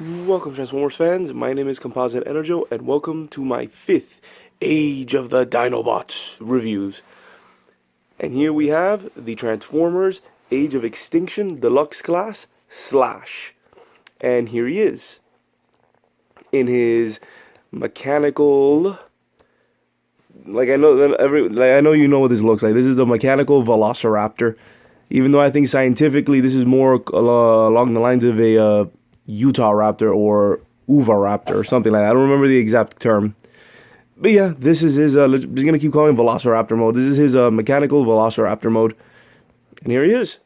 Welcome, Transformers fans. My name is Composite EnerJoe, and welcome to my 5th Age of the Dinobots reviews. And here we have the Transformers Age of Extinction Deluxe class Slash. And here he is in his mechanical. I know you know what this looks like. This is the mechanical Velociraptor. Even though I think scientifically this is more along the lines of a Utah Raptor or Uva Raptor or something like that. I don't remember the exact term. But yeah, this is his, I'm just going to keep calling him Velociraptor mode. This is his mechanical Velociraptor mode. And here he is.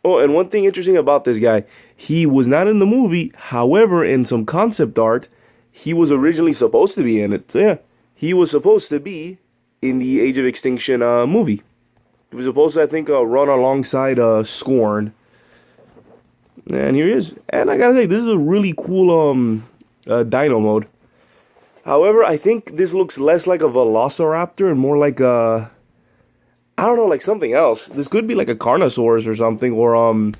Oh, and one thing interesting about this guy, he was not in the movie. However, in some concept art, he was originally supposed to be in it. So yeah, he was supposed to be in the Age of Extinction movie. He was supposed to, I think, run alongside Scorn. And here he is. And I gotta say, this is a really cool dino mode. However, I think this looks less like a Velociraptor and more like a, I don't know, like something else. This could be like a Carnosaurus or something, or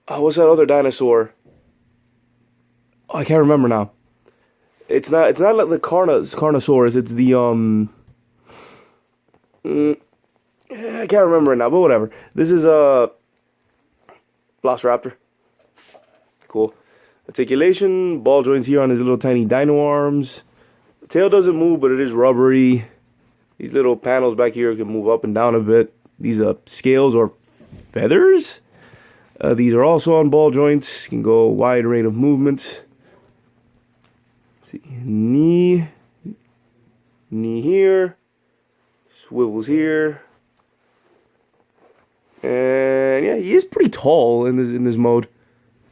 what's that other dinosaur? Oh, I can't remember now. It's not like the Carnosaurus. It's the I can't remember it now, but whatever. This is a Velociraptor. Cool. Articulation, ball joints here on his little tiny dino arms. The tail doesn't move, but it is rubbery. These little panels back here can move up and down a bit. These scales or feathers. These are also on ball joints. Can go a wide range of movement. Let's see, knee here, swivels here. And yeah, he is pretty tall in this mode.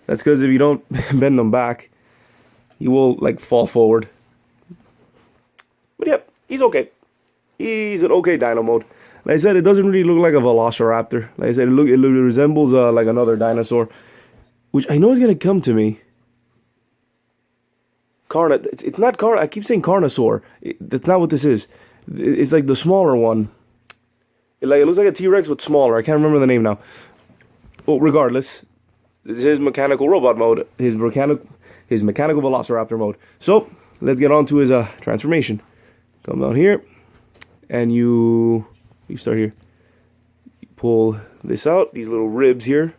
That's because if you don't bend them back, he will like fall forward. But yeah, he's okay. He's an okay dino mode. Like I said, it doesn't really look like a Velociraptor. Like I said, it resembles like another dinosaur, which I know is gonna come to me. It's not Carna. I keep saying Carnosaur. That's not what this is. It's like the smaller one. It looks like a T-Rex but smaller. I can't remember the name now. Well, regardless, this is his mechanical robot mode. His mechanical Velociraptor mode. So let's get on to his transformation. Come down here, and you start here. You pull this out. These little ribs here.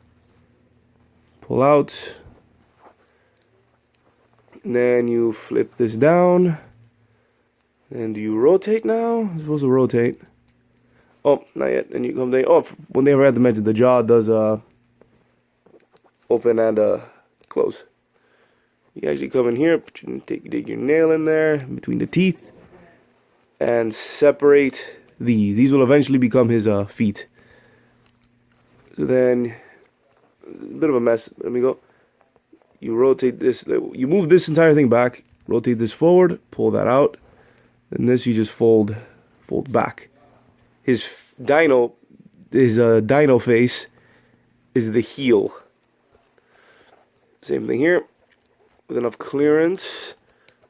Pull out. And then you flip this down. And do you rotate now? You're supposed to rotate. Oh, not yet. And you come down. Oh, one thing I forgot to mention, the jaw does open and close. You actually come in here, dig your nail in there between the teeth, and separate these. These will eventually become his feet. So then, a bit of a mess. Let me go. You rotate this. You move this entire thing back. Rotate this forward. Pull that out. And this you just fold back. His dino face is the heel. Same thing here. With enough clearance,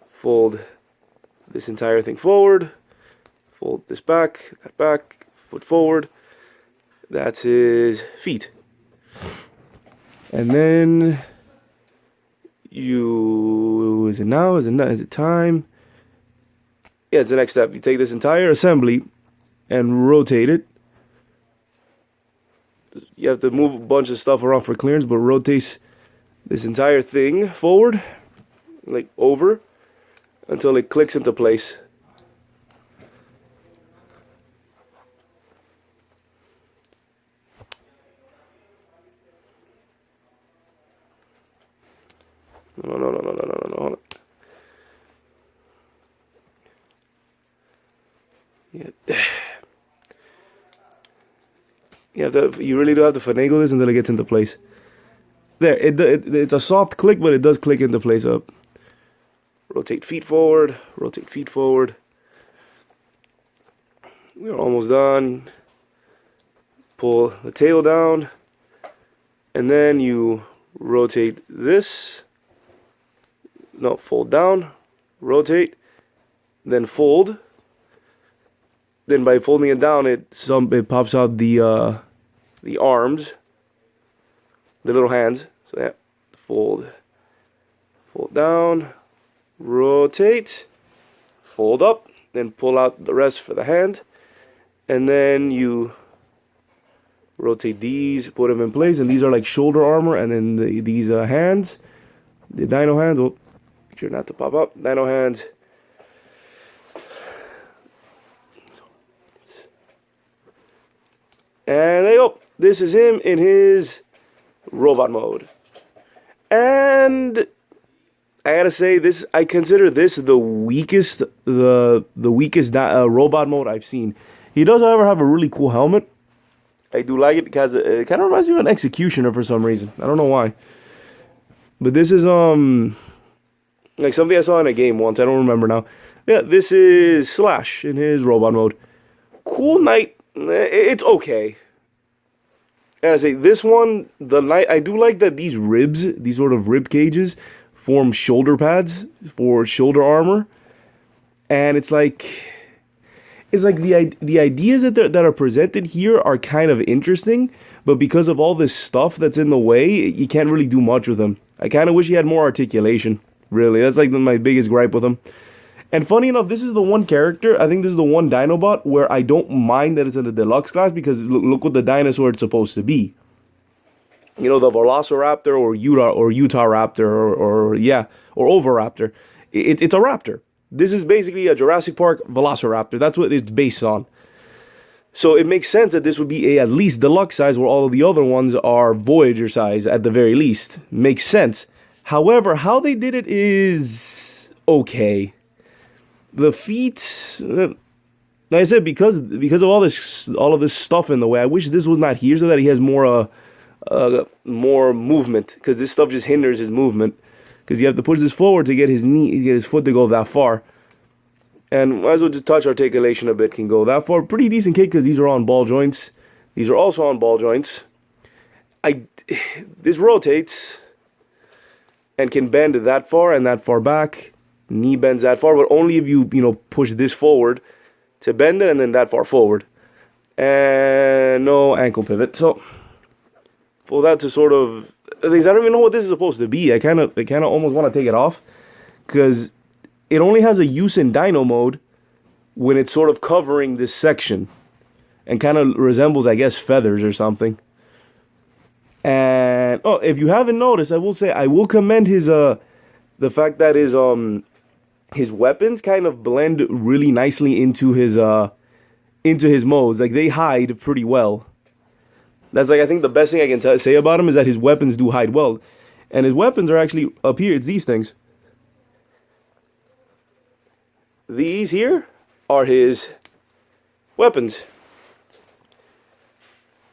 fold this entire thing forward. Fold this back, that back, foot forward. That's his feet. And then is it time? Yeah, it's the next step. You take this entire assembly and rotate it. You have to move a bunch of stuff around for clearance, but rotate this entire thing forward, like over, until it clicks into place. No, hold on. Yeah. You really do have to finagle this until it gets into place. There, it's a soft click, but it does click into place up. Rotate feet forward, rotate feet forward. We're almost done. Pull the tail down, and then you rotate this. No, fold down, rotate, then fold. Then by folding it down, it pops out the arms, the little hands. So yeah, fold fold down, rotate, fold up, then pull out the rest for the hand, and then you rotate these, put them in place, and these are like shoulder armor, and then these hands, the dino hands, oh, make sure not to pop up, dino hands. And there you go. This is him in his robot mode. And I gotta say, this, I consider this the weakest, the weakest robot mode I've seen. He does, however, have a really cool helmet. I do like it because it kind of reminds me of an Executioner for some reason. I don't know why. But this is like something I saw in a game once. I don't remember now. Yeah, this is Slash in his robot mode. Cool Knight. It's okay. And I say this one, the Knight. I do like that these ribs, these sort of rib cages, form shoulder pads for shoulder armor, and it's like the ideas that are presented here are kind of interesting, but because of all this stuff that's in the way, you can't really do much with them. I kind of wish he had more articulation. Really, that's like my biggest gripe with him. And funny enough, this is the one character, I think this is the one Dinobot where I don't mind that it's in the Deluxe class, because look what the dinosaur it's supposed to be. You know, the Velociraptor or Utah Raptor or Oviraptor. It's a raptor. This is basically a Jurassic Park Velociraptor. That's what it's based on. So it makes sense that this would be at least Deluxe size, where all of the other ones are Voyager size at the very least. Makes sense. However, how they did it is okay. The feet, like I said, because of all of this stuff in the way, I wish this was not here so that he has more movement, because this stuff just hinders his movement, because you have to push this forward to get his foot to go that far, and might as well just touch articulation a bit, can go that far. Pretty decent kick, because these are on ball joints. These are also on ball joints. This rotates and can bend that far and that far back. Knee bends that far, but only if you push this forward to bend it, and then that far forward. And no ankle pivot. So for that to sort of, I don't even know what this is supposed to be. I kind of almost want to take it off, because it only has a use in Dino mode when it's sort of covering this section, and kind of resembles, I guess, feathers or something. And if you haven't noticed, I will say I will commend his the fact that his weapons kind of blend really nicely into his modes. Like, they hide pretty well. That's like, I think the best thing I can say about him is that his weapons do hide well. And his weapons are actually up here. It's these things. These here are his weapons.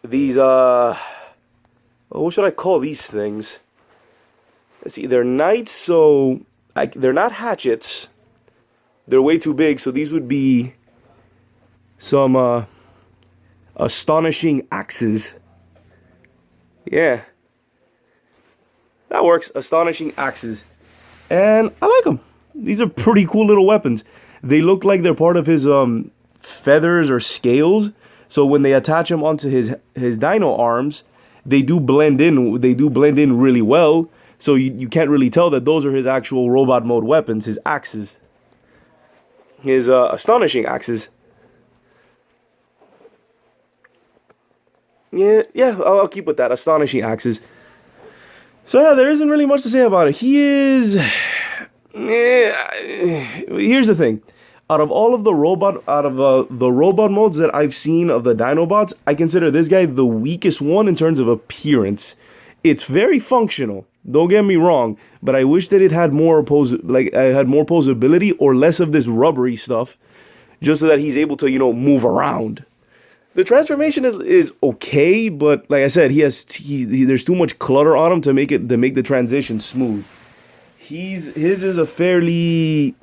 These, what should I call these things? Let's see, they're knights, so they're not hatchets. They're way too big, so these would be some astonishing axes. Yeah, that works. Astonishing axes, and I like them. These are pretty cool little weapons. They look like they're part of his feathers or scales. So when they attach them onto his dino arms, they do blend in. They do blend in really well. So you can't really tell that those are his actual robot mode weapons, his axes. His astonishing axes. Yeah, I'll keep with that. Astonishing axes. So yeah, there isn't really much to say about it. He is... here's the thing. Out of all of the robot modes that I've seen of the Dinobots, I consider this guy the weakest one in terms of appearance. It's very functional. Don't get me wrong, but I wish that it had more posability or less of this rubbery stuff, just so that he's able to, move around. The transformation is okay, but like I said, there's too much clutter on him to make the transition smooth. His is a fairly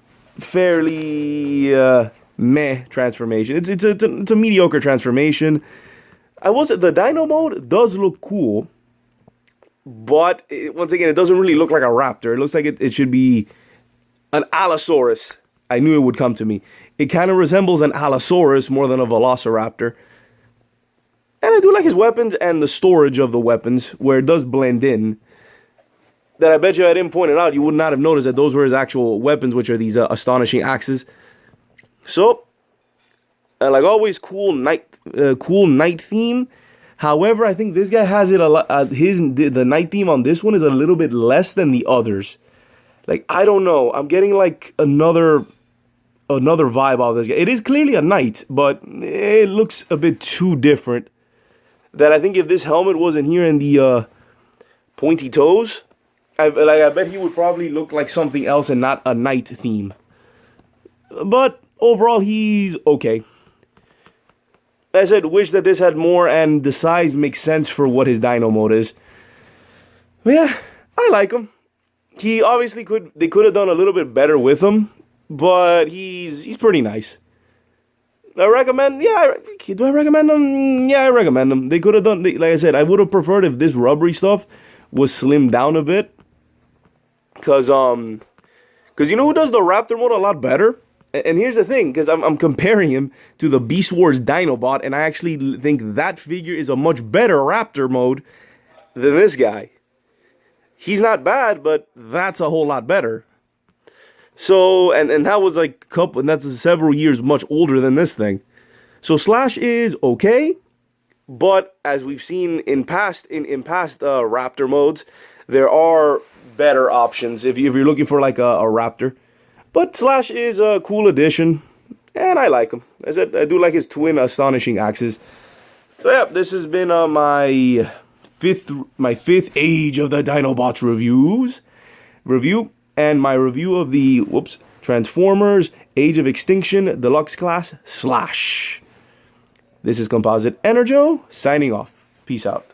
meh transformation. It's a mediocre transformation. I will say the Dino mode does look cool. But, once again, it doesn't really look like a raptor. It looks like it should be an Allosaurus. I knew it would come to me. It kind of resembles an Allosaurus more than a Velociraptor. And I do like his weapons and the storage of the weapons, where it does blend in. that I bet you I didn't point it out, you would not have noticed that those were his actual weapons, which are these astonishing axes. So, like always, cool night theme. However, I think this guy has it a lot. The night theme on this one is a little bit less than the others. Like, I don't know. I'm getting like another vibe out of this guy. It is clearly a knight, but it looks a bit too different. That I think if this helmet wasn't here in the pointy toes, I bet he would probably look like something else and not a knight theme. But overall, he's okay. I said, wish that this had more, and the size makes sense for what his dino mode is. But yeah, I like him. He obviously they could have done a little bit better with him, but he's pretty nice. I recommend, yeah. Do I recommend him? Yeah, I recommend him. They could have done, like I said, I would have preferred if this rubbery stuff was slimmed down a bit. Cause you know who does the Raptor mode a lot better? And here's the thing, because I'm comparing him to the Beast Wars Dinobot, and I actually think that figure is a much better Raptor mode than this guy. He's not bad, but that's a whole lot better. So, and that was like and that's several years much older than this thing. So Slash is okay, but as we've seen in past Raptor modes, there are better options if you're looking for like a Raptor. But Slash is a cool addition, and I like him. As I said, I do like his twin astonishing axes. So yeah, this has been my fifth Age of the Dinobots review, and my review of the Transformers Age of Extinction Deluxe Class Slash. This is Composite EnerJoe signing off. Peace out.